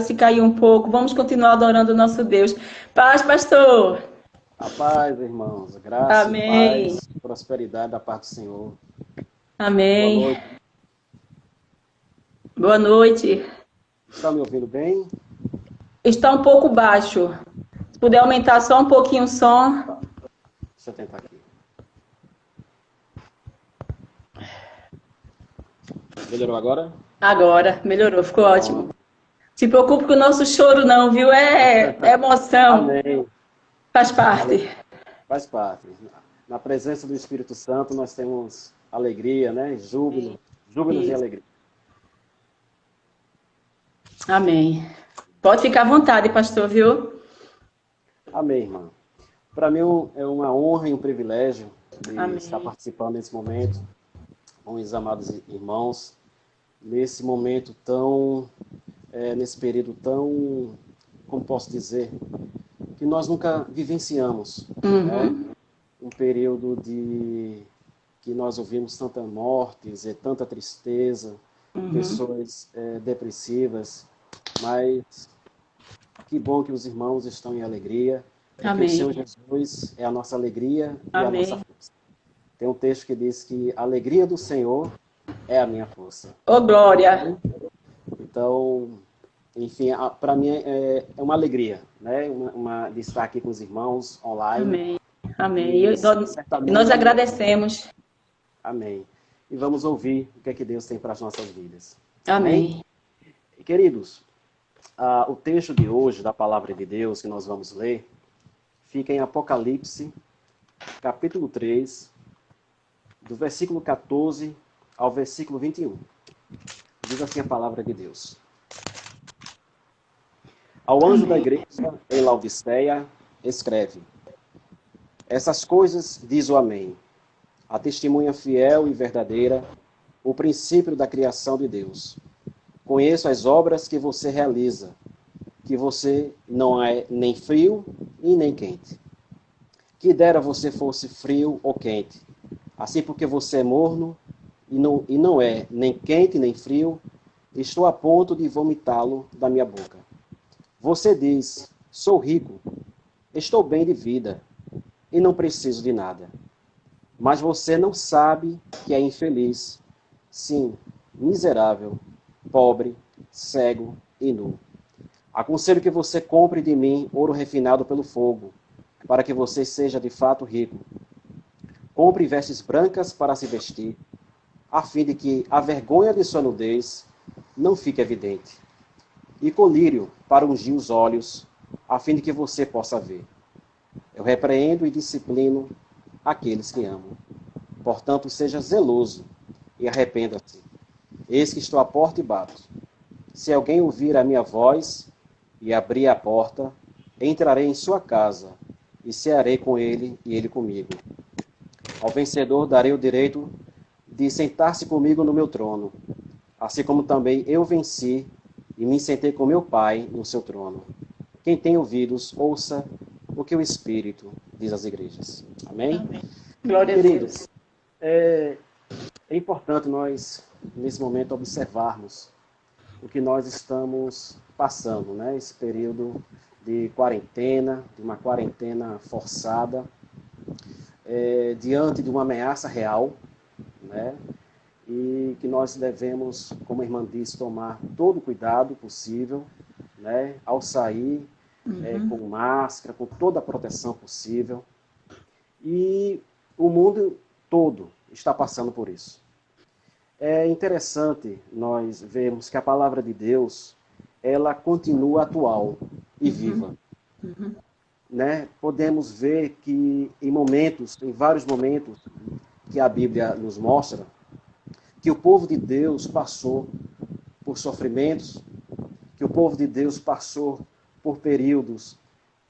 se caiu um pouco. Vamos continuar adorando o nosso Deus. Paz, pastor. A paz, irmãos, graça e Amém. paz, prosperidade da parte do Senhor. Boa Amém. noite. Boa noite. Está me ouvindo bem? Está um pouco baixo. Se puder aumentar só um pouquinho o som. Deixa eu tentar aqui. Melhorou agora? Agora, melhorou, ficou ótimo. Pronto. Se preocupe com o nosso choro, não, viu? É emoção. Amém. Faz parte. Ale- Faz parte. Na presença do Espírito Santo nós temos alegria, né? Júbilo, júbilos e Isso. alegria. Amém. Pode ficar à vontade, pastor, viu? Amém, irmã. Para mim é uma honra e um privilégio de estar Amém. participando nesse momento com os amados irmãos, nesse momento tão nesse período tão, como posso dizer, que nós nunca vivenciamos, né? Uhum. Um período de que nós ouvimos tanta mortes e tanta tristeza, Uhum. pessoas depressivas, mas que bom que os irmãos estão em alegria, porque o Senhor Amém. Jesus é a nossa alegria e a nossa Amém. força. Tem um texto que diz que a alegria do Senhor é a minha força. Ô, glória. Então, enfim, para mim é uma alegria, né? De estar aqui com os irmãos online Amém. Amém. e E nós certamente, agradecemos. amém. E vamos ouvir o que é que Deus tem para as nossas vidas. Amém? Amém. E, queridos, o texto de hoje da palavra de Deus que nós vamos ler fica em Apocalipse, capítulo 3, do versículo 14 ao versículo 21. Diz assim a palavra de Deus. Ao anjo da Amém. igreja em Laodiceia, escreve: Essas coisas diz o Amém, a testemunha fiel e verdadeira, o princípio da criação de Deus. Conheço as obras que você realiza, que você não é nem frio e nem quente. Que dera você fosse frio ou quente. Assim, porque você é morno e não é nem quente nem frio, estou a ponto de vomitá-lo da minha boca. Você diz: sou rico, estou bem de vida e não preciso de nada. Mas você não sabe que é infeliz, sim, miserável, pobre, cego e nu. Aconselho que você compre de mim ouro refinado pelo fogo, para que você seja de fato rico. Compre vestes brancas para se vestir, a fim de que a vergonha de sua nudez não fique evidente. E colírio para ungir os olhos, a fim de que você possa ver. Eu repreendo e disciplino aqueles que amo. Portanto, seja zeloso e arrependa-se. Eis que estou à porta e bato. Se alguém ouvir a minha voz e abrir a porta, entrarei em sua casa e cearei com ele e ele comigo. Ao vencedor darei o direito de sentar-se comigo no meu trono, assim como também eu venci e me sentei com meu Pai no seu trono. Quem tem ouvidos, ouça o que o Espírito diz às igrejas. Amém? Amém. Glória a Deus. Queridos, é, é importante nós, nesse momento, observarmos o que nós estamos passando, né? Esse período de quarentena, de uma quarentena forçada, diante de uma ameaça real, né? E que nós devemos, como a irmã disse, tomar todo o cuidado possível, né? Ao sair, com máscara, com toda a proteção possível. E o mundo todo está passando por isso. É interessante nós vermos que a palavra de Deus, ela continua atual e viva, né? Podemos ver que em vários momentos que a Bíblia nos mostra, que o povo de Deus passou por sofrimentos, que o povo de Deus passou por períodos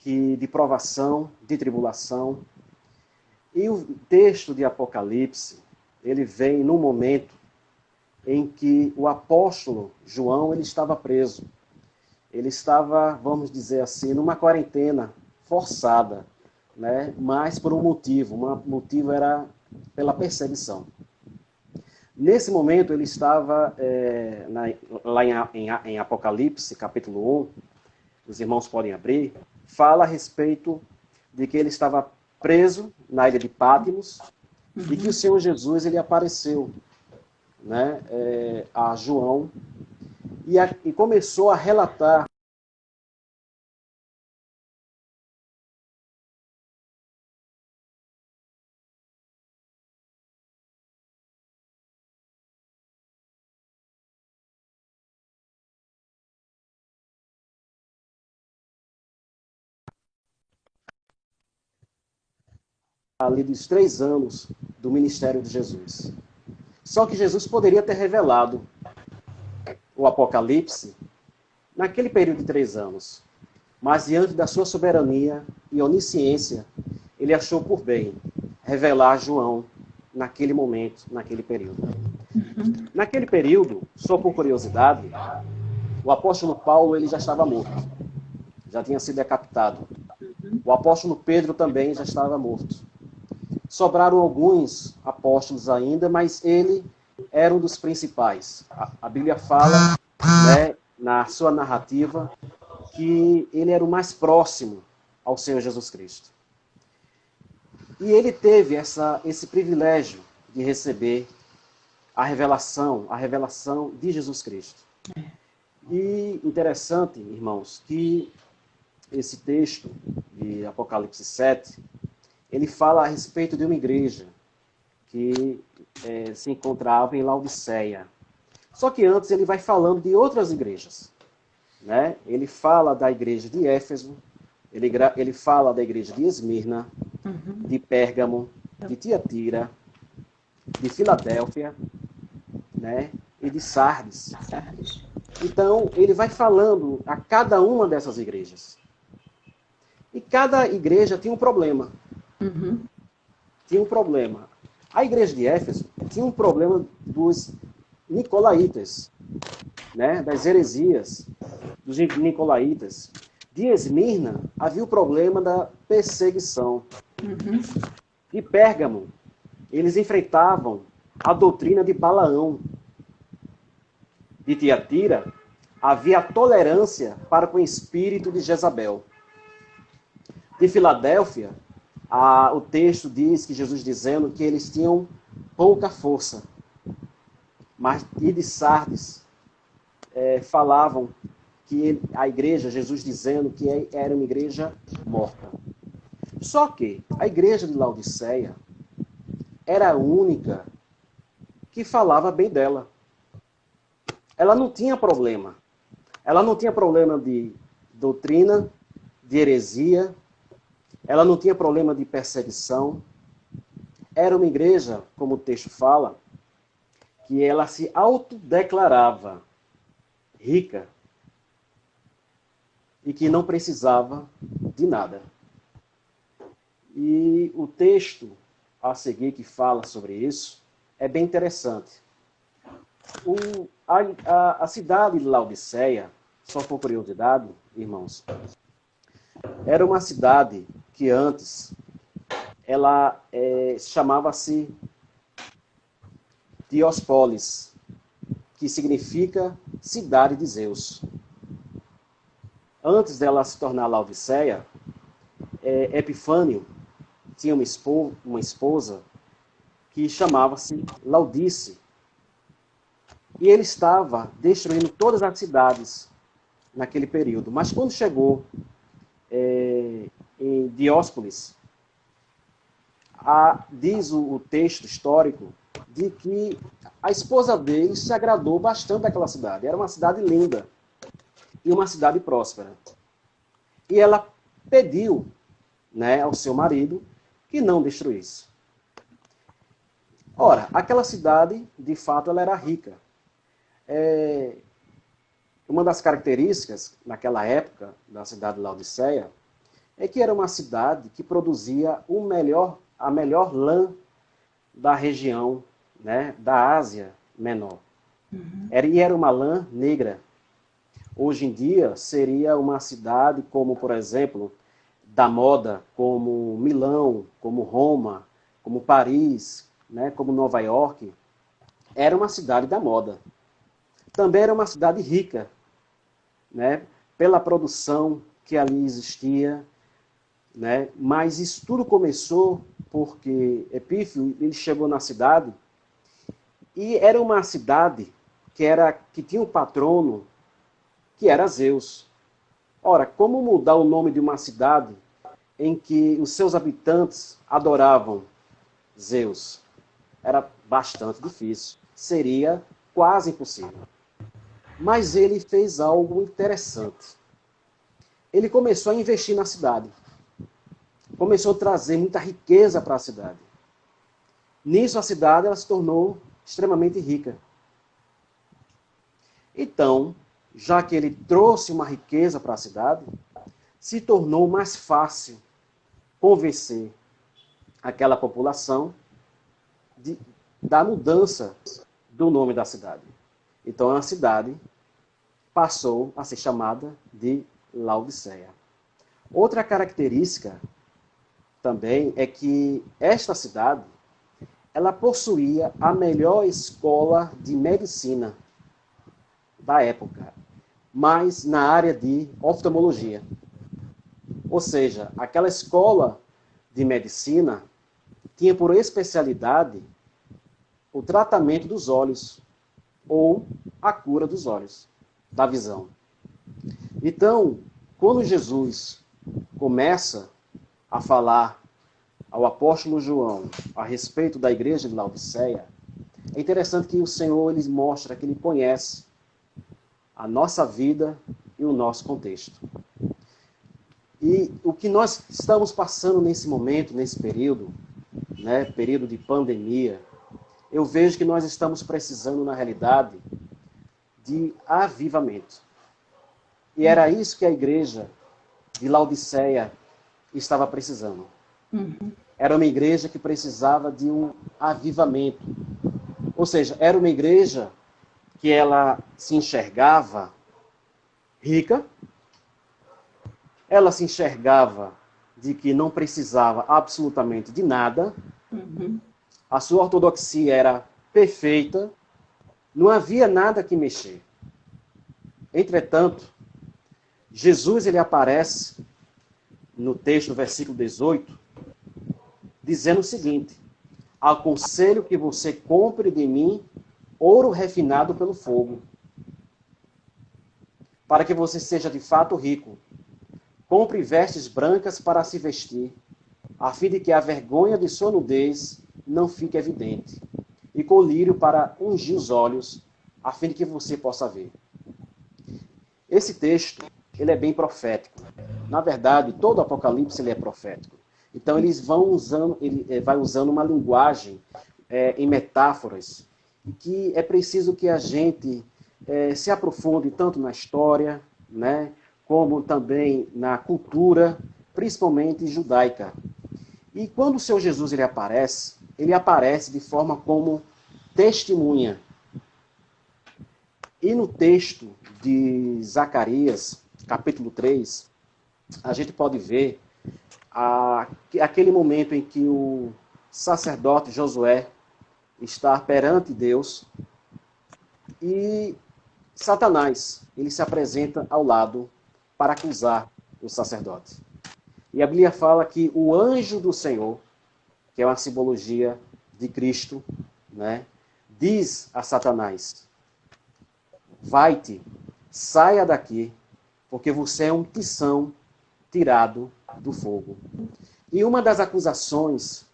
de provação, de tribulação. E o texto de Apocalipse, ele vem num momento em que o apóstolo João ele estava preso. Ele estava, vamos dizer assim, numa quarentena forçada, né? Mas por um motivo. O motivo era pela perseguição. Nesse momento, ele estava lá em Apocalipse, capítulo 1, os irmãos podem abrir, fala a respeito de que ele estava preso na ilha de Patmos e que o Senhor Jesus ele apareceu, né, a João e começou a relatar ali dos 3 anos do ministério de Jesus. Só que Jesus poderia ter revelado o Apocalipse naquele período de 3 anos. Mas diante da sua soberania e onisciência, ele achou por bem revelar a João naquele momento, naquele período. Naquele período, só por curiosidade, o apóstolo Paulo ele já estava morto, já tinha sido decapitado. O apóstolo Pedro também já estava morto. Sobraram alguns apóstolos ainda, mas ele era um dos principais. A Bíblia fala, né, na sua narrativa, que ele era o mais próximo ao Senhor Jesus Cristo. E ele teve esse privilégio de receber a revelação de Jesus Cristo. E interessante, irmãos, que esse texto de Apocalipse 7, ele fala a respeito de uma igreja que se encontrava em Laodiceia. Só que antes ele vai falando de outras igrejas. Né? Ele fala da igreja de Éfeso, ele fala da igreja de Esmirna, de Pérgamo, de Tiatira, de Filadélfia, né? E de Sardes. Então, ele vai falando a cada uma dessas igrejas. E cada igreja tinha um problema. Tinha um problema. A igreja de Éfeso tinha um problema dos nicolaítas, né? Das heresias dos nicolaítas. De Esmirna, havia o problema da perseguição. De Pérgamo, eles enfrentavam a doutrina de Balaão. De Tiatira, havia a tolerância para com o espírito de Jezabel. De Filadélfia, o texto diz que Jesus dizendo que eles tinham pouca força. Mas de Sardes, falavam que a igreja, Jesus dizendo que era uma igreja morta. Só que a igreja de Laodiceia era a única que falava bem dela. Ela não tinha problema. Ela não tinha problema de doutrina, de heresia. Ela não tinha problema de perseguição. Era uma igreja, como o texto fala, que ela se autodeclarava rica e que não precisava de nada. E o texto a seguir que fala sobre isso é bem interessante. A cidade de Laodiceia, só por curiosidade, irmãos, era uma cidade que antes ela chamava-se Diospolis, que significa cidade de Zeus. Antes dela se tornar Laodiceia, Epifânio tinha uma esposa que chamava-se Laudice. E ele estava destruindo todas as cidades naquele período. Mas quando chegou em Dióspolis, diz o texto histórico de que a esposa dele se agradou bastante daquela cidade. Era uma cidade linda e uma cidade próspera. E ela pediu, né, ao seu marido que não destruísse. Ora, aquela cidade, de fato, ela era rica. Uma das características, naquela época, da cidade de Laodiceia, é que era uma cidade que produzia a melhor lã da região, né, da Ásia Menor. E era uma lã negra. Hoje em dia, seria uma cidade como, por exemplo, da moda, como Milão, como Roma, como Paris, né, como Nova York. era uma cidade da moda. Também era uma cidade rica, né? Pela produção que ali existia, né? Mas isso tudo começou porque Epífio ele chegou na cidade e era uma cidade que tinha um patrono que era Zeus. Ora, como mudar o nome de uma cidade em que os seus habitantes adoravam Zeus? Era bastante difícil. Seria quase impossível. Mas ele fez algo interessante. Ele começou a investir na cidade. Começou a trazer muita riqueza para a cidade. Nisso, a cidade ela se tornou extremamente rica. Então, já que ele trouxe uma riqueza para a cidade, se tornou mais fácil convencer aquela população da mudança do nome da cidade. Então, a cidade passou a ser chamada de Laodiceia. Outra característica também é que esta cidade ela possuía a melhor escola de medicina da época, mas na área de oftalmologia. Ou seja, aquela escola de medicina tinha por especialidade o tratamento dos olhos ou a cura dos olhos, da visão. Então, quando Jesus começa a falar ao apóstolo João a respeito da igreja de Laodiceia, é interessante que o Senhor ele mostra que ele conhece a nossa vida e o nosso contexto. E o que nós estamos passando nesse momento, nesse período, né, período de pandemia, eu vejo que nós estamos precisando, na realidade, de avivamento. E era isso que a igreja de Laodiceia estava precisando. Era uma igreja que precisava de um avivamento. Ou seja, era uma igreja que ela se enxergava rica, ela se enxergava de que não precisava absolutamente de nada, a sua ortodoxia era perfeita, não havia nada que mexer. Entretanto, Jesus ele aparece no texto, no versículo 18, dizendo o seguinte: aconselho que você compre de mim ouro refinado pelo fogo, para que você seja de fato rico. Compre vestes brancas para se vestir, a fim de que a vergonha de sua nudez não fique evidente, e colírio para ungir os olhos, a fim de que você possa ver. Esse texto ele é bem profético. Na verdade, todo o Apocalipse ele é profético. Então, ele vai usando uma linguagem em metáforas, que é preciso que a gente se aprofunde tanto na história, né, como também na cultura, principalmente judaica. E quando o Senhor Jesus ele aparece de forma como testemunha. E no texto de Zacarias, capítulo 3, a gente pode ver aquele momento em que o sacerdote Josué está perante Deus e Satanás, ele se apresenta ao lado para acusar o sacerdote. E a Bíblia fala que o anjo do Senhor, que é uma simbologia de Cristo, né, diz a Satanás: vai-te, saia daqui, porque você é um tição tirado do fogo. E uma das acusações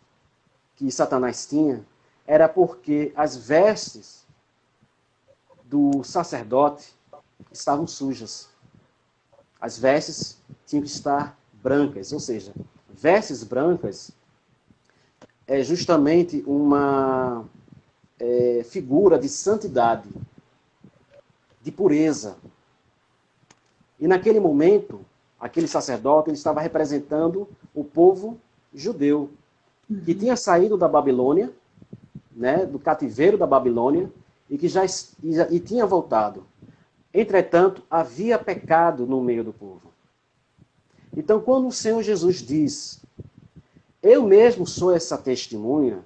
que Satanás tinha era porque as vestes do sacerdote estavam sujas. As vestes tinham que estar brancas, ou seja, vestes brancas é justamente uma figura de santidade, de pureza. E naquele momento, aquele sacerdote ele estava representando o povo judeu, que tinha saído da Babilônia, né, do cativeiro da Babilônia, e que já tinha voltado. Entretanto, havia pecado no meio do povo. Então, quando o Senhor Jesus diz: eu mesmo sou essa testemunha,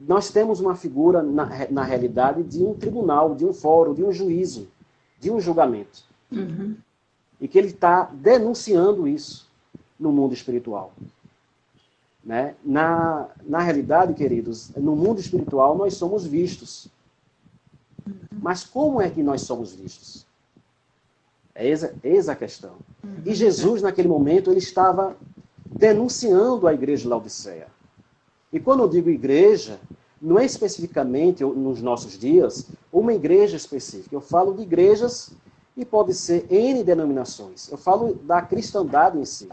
nós temos uma figura, na realidade, de um tribunal, de um fórum, de um juízo, de um julgamento. Uhum. E que ele está denunciando isso no mundo espiritual. Né? Na realidade, queridos, no mundo espiritual nós somos vistos. Mas como é que nós somos vistos? Eis a questão. E Jesus, naquele momento, ele estava denunciando a igreja de Laodiceia. E quando eu digo igreja, não é especificamente, nos nossos dias, uma igreja específica. Eu falo de igrejas e pode ser N denominações. Eu falo da cristandade em si.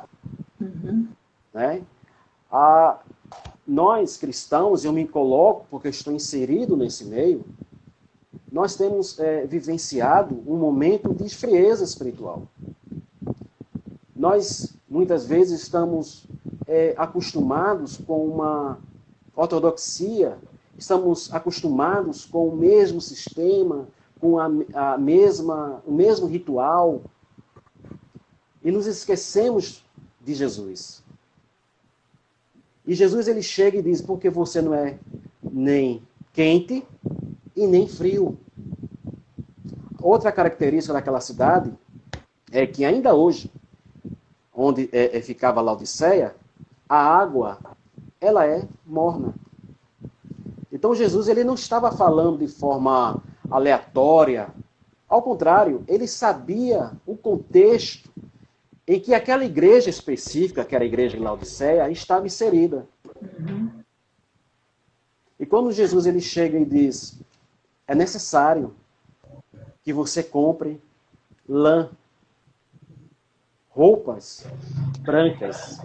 Uhum. Né? Nós, cristãos, eu me coloco, porque eu estou inserido nesse meio, nós temos vivenciado um momento de frieza espiritual. Nós, muitas vezes, estamos acostumados com uma ortodoxia, estamos acostumados com o mesmo sistema, com o mesmo ritual, e nos esquecemos de Jesus. E Jesus, ele chega e diz, porque você não é nem quente e nem frio. Outra característica daquela cidade é que ainda hoje, onde ficava Laodiceia, a água, ela é morna. Então Jesus, ele não estava falando de forma aleatória. Ao contrário, ele sabia o contexto em que aquela igreja específica, que era a igreja de Laodiceia, estava inserida. Uhum. E quando Jesus ele chega e diz, é necessário que você compre lã, roupas brancas.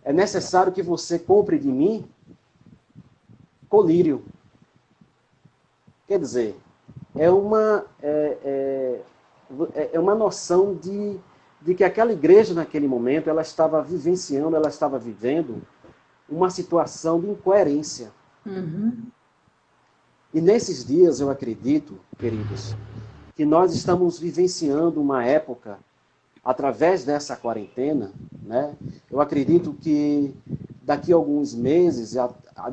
É necessário que você compre de mim colírio. Quer dizer, é uma noção de que aquela igreja, naquele momento, ela estava vivenciando, ela estava vivendo uma situação de incoerência. Uhum. E nesses dias, eu acredito, queridos, que nós estamos vivenciando uma época, através dessa quarentena, né? Eu acredito que daqui a alguns meses,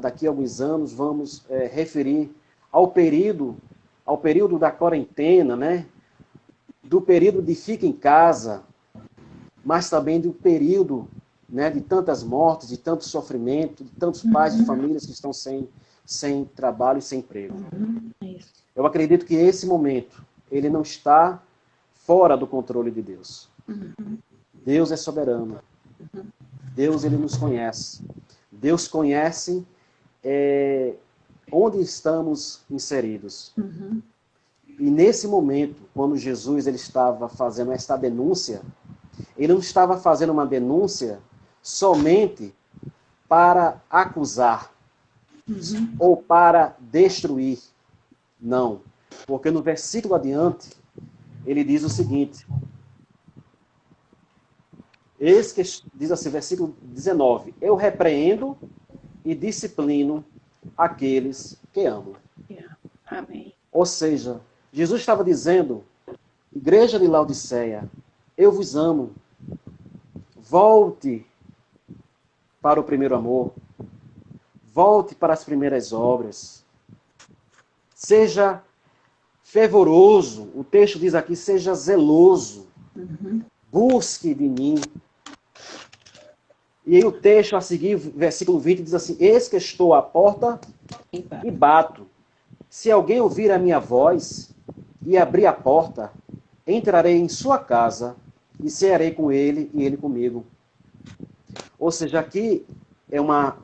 daqui a alguns anos, vamos referir ao período da quarentena, né? Do período de fica em casa, mas também do período, né, de tantas mortes, de tanto sofrimento, de tantos pais de famílias que estão sem trabalho e sem emprego. Isso. Eu acredito que esse momento, ele não está fora do controle de Deus. Deus é soberano. Deus, ele nos conhece. Deus conhece onde estamos inseridos. Uhum. E nesse momento, quando Jesus ele estava fazendo esta denúncia, ele não estava fazendo uma denúncia somente para acusar ou para destruir. Não. Porque no versículo adiante, ele diz o seguinte. Diz assim, versículo 19. Eu repreendo e disciplino aqueles que amo. Yeah. Amém. Ou seja, Jesus estava dizendo, igreja de Laodiceia, eu vos amo. Volte para o primeiro amor. Volte para as primeiras obras. Seja fervoroso. O texto diz aqui, seja zeloso. Uhum. Busque de mim. E aí o texto a seguir, versículo 20, diz assim, eis que estou à porta e bato. Se alguém ouvir a minha voz e abrir a porta, entrarei em sua casa e cearei com ele e ele comigo. Ou seja, aqui é uma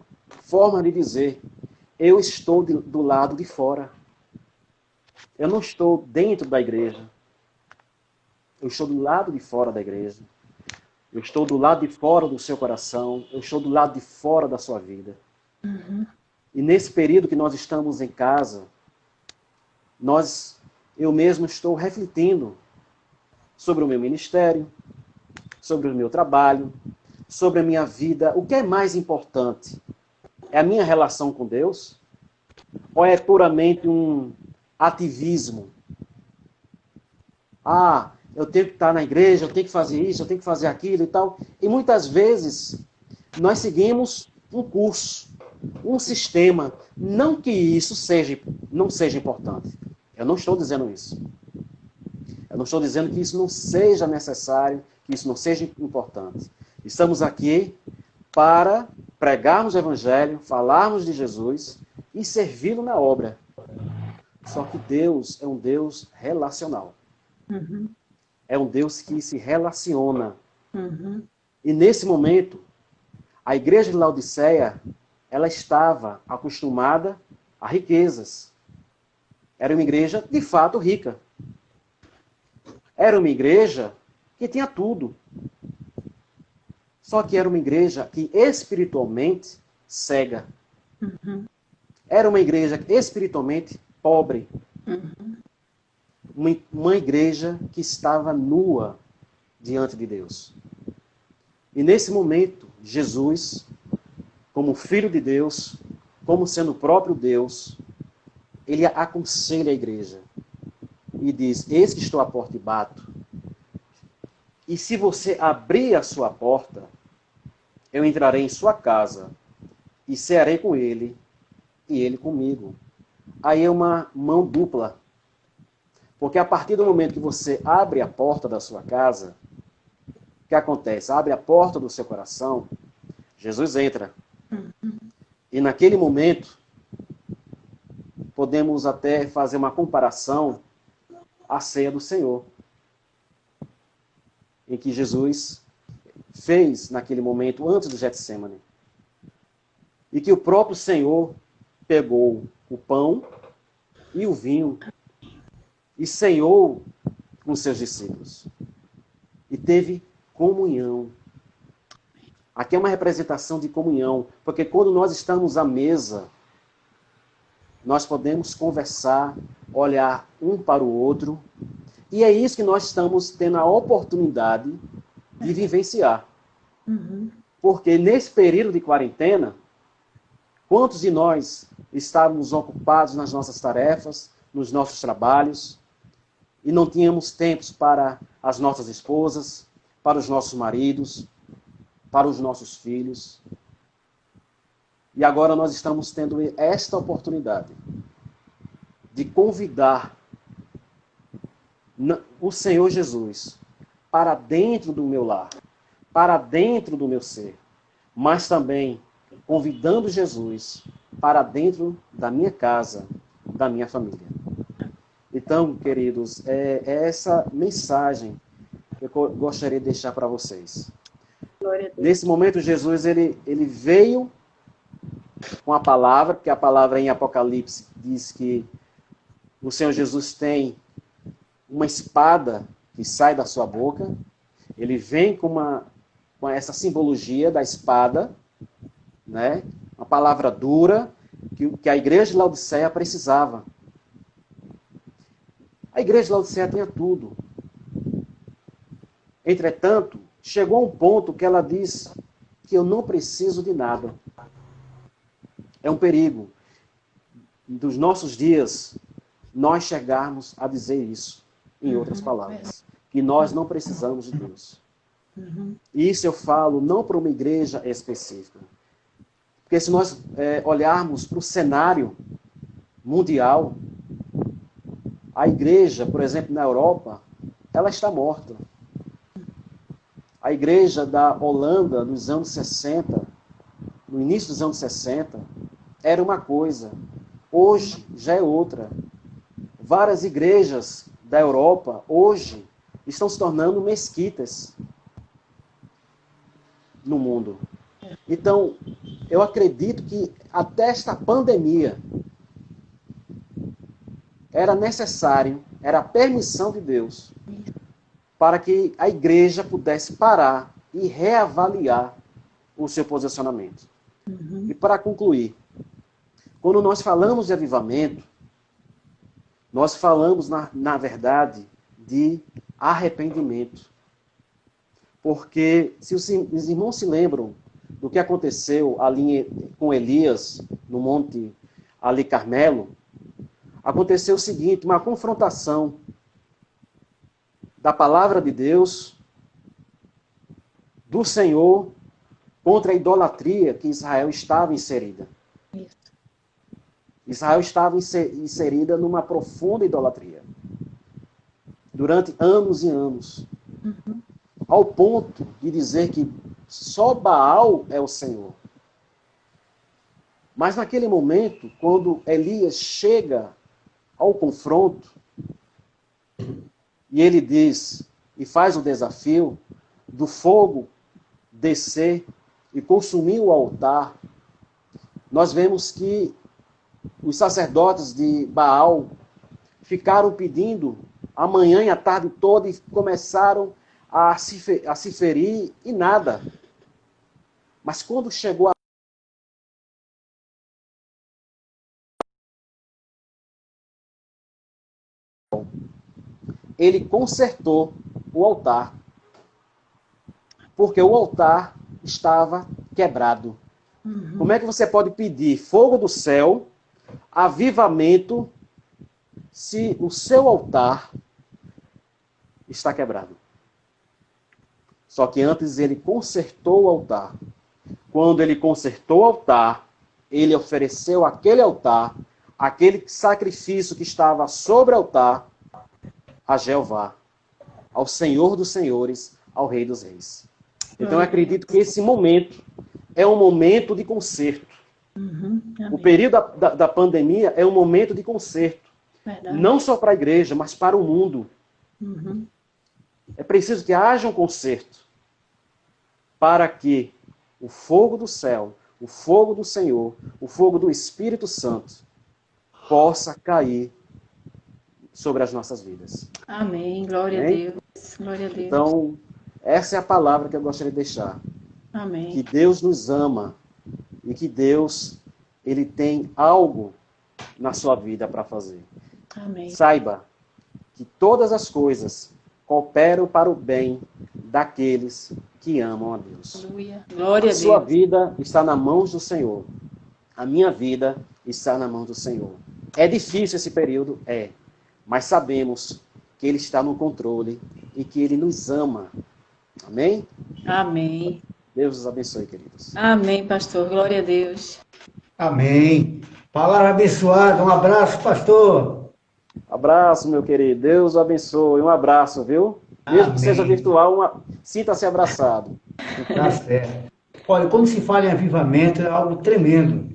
forma de dizer, eu estou do lado de fora. Eu não estou dentro da igreja. Eu estou do lado de fora da igreja. Eu estou do lado de fora do seu coração. Eu estou do lado de fora da sua vida. Uhum. E nesse período que nós estamos em casa, eu mesmo estou refletindo sobre o meu ministério, sobre o meu trabalho, sobre a minha vida. O que é mais importante? É a minha relação com Deus? Ou é puramente um ativismo? Eu tenho que estar na igreja, eu tenho que fazer isso, eu tenho que fazer aquilo e tal. E muitas vezes nós seguimos um curso. um sistema. Não que isso não seja importante. Eu não estou dizendo isso. Eu não estou dizendo que isso não seja necessário, que isso não seja importante. Estamos aqui para pregarmos o Evangelho, falarmos de Jesus e servi-lo na obra. Só que Deus é um Deus relacional. Uhum. É um Deus que se relaciona. Uhum. E nesse momento, a igreja de Laodiceia, ela estava acostumada a riquezas. Era uma igreja, de fato, rica. Era uma igreja que tinha tudo. Só que era uma igreja que espiritualmente cega. Uhum. Era uma igreja espiritualmente pobre. Uhum. Uma igreja que estava nua diante de Deus. E nesse momento, Jesus, como Filho de Deus, como sendo o próprio Deus, ele aconselha a igreja e diz: eis que estou à porta e bato. E se você abrir a sua porta, eu entrarei em sua casa e cearei com ele e ele comigo. Aí é uma mão dupla. Porque a partir do momento que você abre a porta da sua casa, o que acontece? Abre a porta do seu coração, Jesus entra. E naquele momento, podemos até fazer uma comparação à ceia do Senhor. Em que Jesus fez naquele momento, antes do Getsêmani. E que o próprio Senhor pegou o pão e o vinho e ceou com seus discípulos. E teve comunhão. Aqui é uma representação de comunhão, porque quando nós estamos à mesa, nós podemos conversar, olhar um para o outro, e é isso que nós estamos tendo a oportunidade de vivenciar. Uhum. Porque nesse período de quarentena, quantos de nós estávamos ocupados nas nossas tarefas, nos nossos trabalhos, e não tínhamos tempos para as nossas esposas, para os nossos maridos, para os nossos filhos. E agora nós estamos tendo esta oportunidade de convidar o Senhor Jesus para dentro do meu lar, para dentro do meu ser, mas também convidando Jesus para dentro da minha casa, da minha família. Então, queridos, é essa mensagem que eu gostaria de deixar para vocês. Nesse momento, Jesus ele veio com a palavra, porque a palavra em Apocalipse diz que o Senhor Jesus tem uma espada que sai da sua boca. Ele vem com essa simbologia da espada, né? Uma palavra dura que a igreja de Laodiceia precisava. A igreja de Laodiceia tinha tudo. Entretanto, chegou a um ponto que ela diz que eu não preciso de nada. É um perigo dos nossos dias nós chegarmos a dizer isso, em outras palavras, que nós não precisamos de Deus. E isso eu falo não para uma igreja específica. Porque se nós olharmos para o cenário mundial, a igreja, por exemplo, na Europa, ela está morta. A igreja da Holanda, nos anos 60, no início dos anos 60, era uma coisa. Hoje já é outra. Várias igrejas da Europa, hoje, estão se tornando mesquitas no mundo. Então, eu acredito que até esta pandemia era necessário, era a permissão de Deus para que a igreja pudesse parar e reavaliar o seu posicionamento. E para concluir, quando nós falamos de avivamento, nós falamos, na verdade, de arrependimento. Porque, se os irmãos se lembram do que aconteceu ali com Elias, no Monte ali Carmelo, aconteceu o seguinte, uma confrontação da palavra de Deus, do Senhor, contra a idolatria que Israel estava inserida. Israel estava inserida numa profunda idolatria. Durante anos e anos. Ao ponto de dizer que só Baal é o Senhor. Mas naquele momento, quando Elias chega ao confronto, e ele diz, e faz o desafio, do fogo descer e consumir o altar, nós vemos que os sacerdotes de Baal ficaram pedindo a manhã e a tarde toda e começaram a se ferir e nada. Mas quando chegou a ele consertou o altar, porque o altar estava quebrado. Como é que você pode pedir fogo do céu, avivamento, se o seu altar está quebrado? Só que antes ele consertou o altar. Quando ele consertou o altar, ele ofereceu aquele altar, aquele sacrifício que estava sobre o altar, a Jeová, ao Senhor dos Senhores, ao Rei dos Reis. Então eu acredito que esse momento é um momento de conserto. O período da pandemia é um momento de conserto. Verdade. Não só para a igreja, mas para o mundo. É preciso que haja um conserto para que o fogo do céu, o fogo do Senhor, o fogo do Espírito Santo possa cair sobre as nossas vidas. Amém. Glória Amém? a Deus. Glória a Deus. Então, essa é a palavra que eu gostaria de deixar. Amém. Que Deus nos ama e que Deus, Ele tem algo na sua vida para fazer. Amém. Saiba que todas as coisas cooperam para o bem daqueles que amam a Deus. Aleluia. Glória a A sua Deus. vida está nas mãos do Senhor. A minha vida está na mão do Senhor. É difícil esse período? É. Mas sabemos que Ele está no controle e que Ele nos ama. Amém? Amém. Deus os abençoe, queridos. Amém, pastor. Glória a Deus. Amém. Palavra abençoada. Um abraço, pastor. Abraço, meu querido. Deus o abençoe. Um abraço, viu? Mesmo Amém. que seja virtual, sinta-se abraçado. Tá certo. Olha, quando se fala em avivamento, é algo tremendo.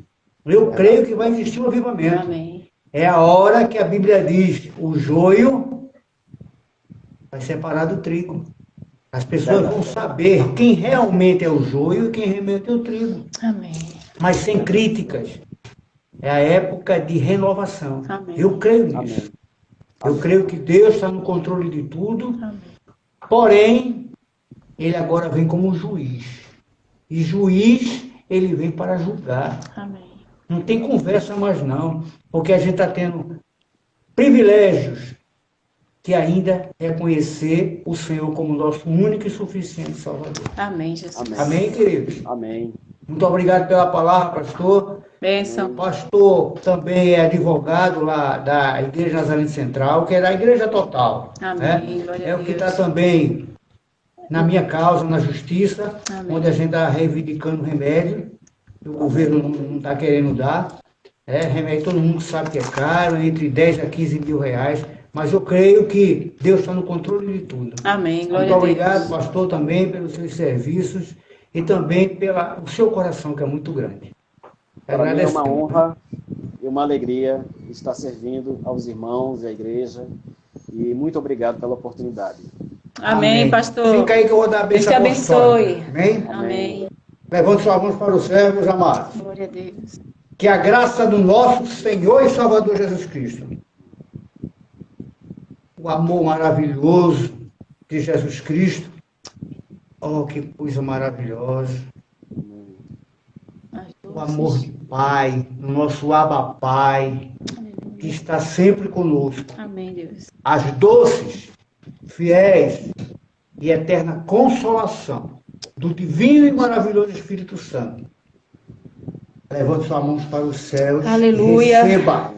Eu creio que vai existir um avivamento. Amém. É a hora que a Bíblia diz, o joio vai separar do trigo. As pessoas vão saber quem realmente é o joio e quem realmente é o trigo. Amém. Mas sem críticas. É a época de renovação. Amém. Eu creio nisso. Amém. Eu creio que Deus está no controle de tudo. Amém. Porém, Ele agora vem como juiz. E juiz, Ele vem para julgar. Amém. Não tem conversa mais não. Porque a gente está tendo privilégios que ainda é conhecer o Senhor como nosso único e suficiente Salvador. Amém, Jesus. Amém. Amém, queridos? Amém. Muito obrigado pela palavra, pastor. Bênção. O pastor também é advogado lá da Igreja Nazarene Central, que é da Igreja Total. Amém. Né? Glória a É o que Deus. está também na minha causa, na justiça, Amém. onde a gente está reivindicando remédio, que o governo não está querendo dar. Remédio todo mundo sabe que é caro, entre 10 a 15 mil reais. Mas eu creio que Deus está no controle de tudo. Amém. Glória Muito a obrigado, Deus. pastor, também pelos seus serviços e também pelo seu coração, que é muito grande. Para mim é uma Agradecemos. honra e uma alegria estar servindo aos irmãos e à igreja. E muito obrigado pela oportunidade. Amém, pastor. Fica aí que eu vou dar a Deus te bênção abençoe. apostólica. Amém? Amém. Levante suas mãos para o céu, meus amados. Glória a Deus. Que a graça do nosso Senhor e Salvador Jesus Cristo, o amor maravilhoso de Jesus Cristo, oh, que coisa maravilhosa, As o doces. amor de Pai, o nosso Abba Pai, que está sempre conosco, Amém, Deus. as doces, fiéis e eterna consolação do divino e maravilhoso Espírito Santo. Levante suas mãos para os céus. Aleluia. E receba.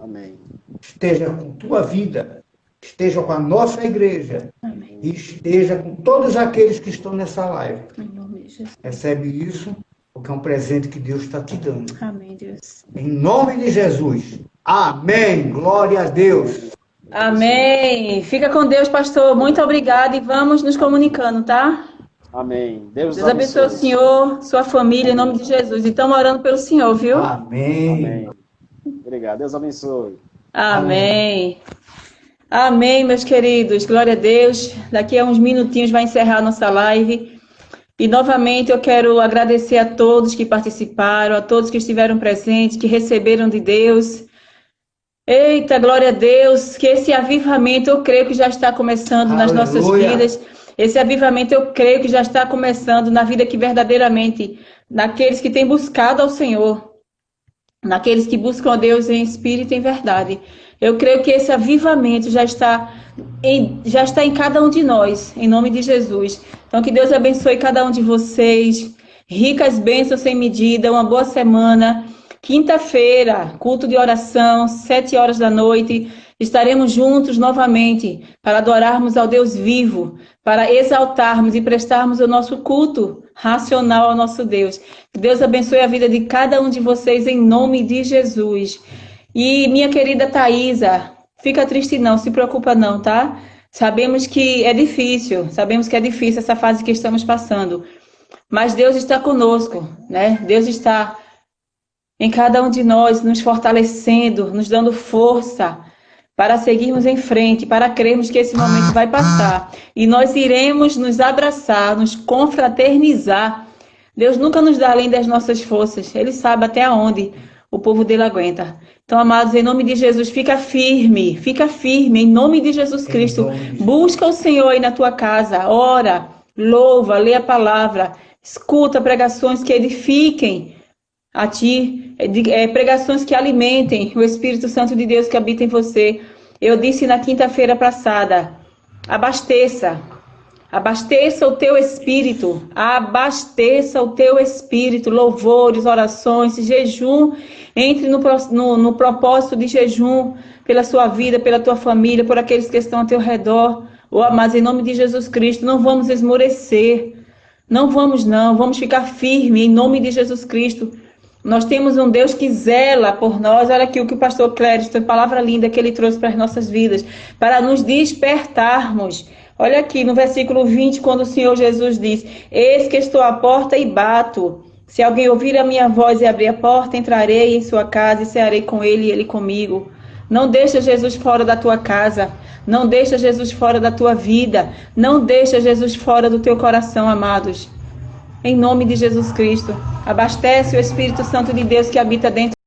Amém. Esteja com tua vida, esteja com a nossa igreja Amém. e esteja com todos aqueles que estão nessa live. Em nome de Jesus. Recebe isso porque é um presente que Deus está te dando. Amém, Deus. Em nome de Jesus. Amém. Glória a Deus. Amém. Fica com Deus, pastor. Muito obrigada e vamos nos comunicando, tá? Amém. Deus Deus abençoe o senhor, sua família, em nome de Jesus. E estamos orando pelo senhor, viu? Amém. Amém. Obrigado. Deus abençoe. Amém. Amém, meus queridos. Glória a Deus. Daqui a uns minutinhos vai encerrar a nossa live. E novamente eu quero agradecer a todos que participaram, a todos que estiveram presentes, que receberam de Deus. Eita, glória a Deus, que esse avivamento eu creio que já está começando nas nossas vidas. Esse avivamento eu creio que já está começando na vida que verdadeiramente, naqueles que têm buscado ao Senhor, naqueles que buscam a Deus em espírito e em verdade. Eu creio que esse avivamento já está em cada um de nós, em nome de Jesus. Então que Deus abençoe cada um de vocês, ricas bênçãos sem medida, uma boa semana. Quinta-feira, culto de oração, 7 horas da noite, estaremos juntos novamente para adorarmos ao Deus vivo, para exaltarmos e prestarmos o nosso culto racional ao nosso Deus. Que Deus abençoe a vida de cada um de vocês em nome de Jesus. E minha querida Thaisa, fica triste não, se preocupa não, tá? Sabemos que é difícil essa fase que estamos passando, mas Deus está conosco, né? Deus está em cada um de nós, nos fortalecendo, nos dando força para seguirmos em frente, para crermos que esse momento vai passar. E nós iremos nos abraçar, nos confraternizar. Deus nunca nos dá além das nossas forças. Ele sabe até onde o povo dele aguenta. Então, amados, em nome de Jesus, fica firme, em nome de Jesus Cristo. Busca o Senhor aí na tua casa, ora, louva, lê a palavra, escuta pregações que edifiquem a ti, pregações que alimentem o Espírito Santo de Deus que habita em você. Eu disse na quinta-feira passada, abasteça o teu espírito, louvores, orações, jejum, entre no propósito de jejum pela sua vida, pela tua família, por aqueles que estão ao teu redor. Mas em nome de Jesus Cristo, não vamos esmorecer, vamos ficar firmes em nome de Jesus Cristo. Nós temos um Deus que zela por nós. Olha aqui o que o pastor Clériston, palavra linda que ele trouxe para as nossas vidas, para nos despertarmos. Olha aqui no versículo 20, quando o Senhor Jesus diz: eis que estou à porta e bato. Se alguém ouvir a minha voz e abrir a porta, entrarei em sua casa e cearei com ele e ele comigo. Não deixa Jesus fora da tua casa. Não deixa Jesus fora da tua vida. Não deixa Jesus fora do teu coração, amados. Em nome de Jesus Cristo, abastece o Espírito Santo de Deus que habita dentro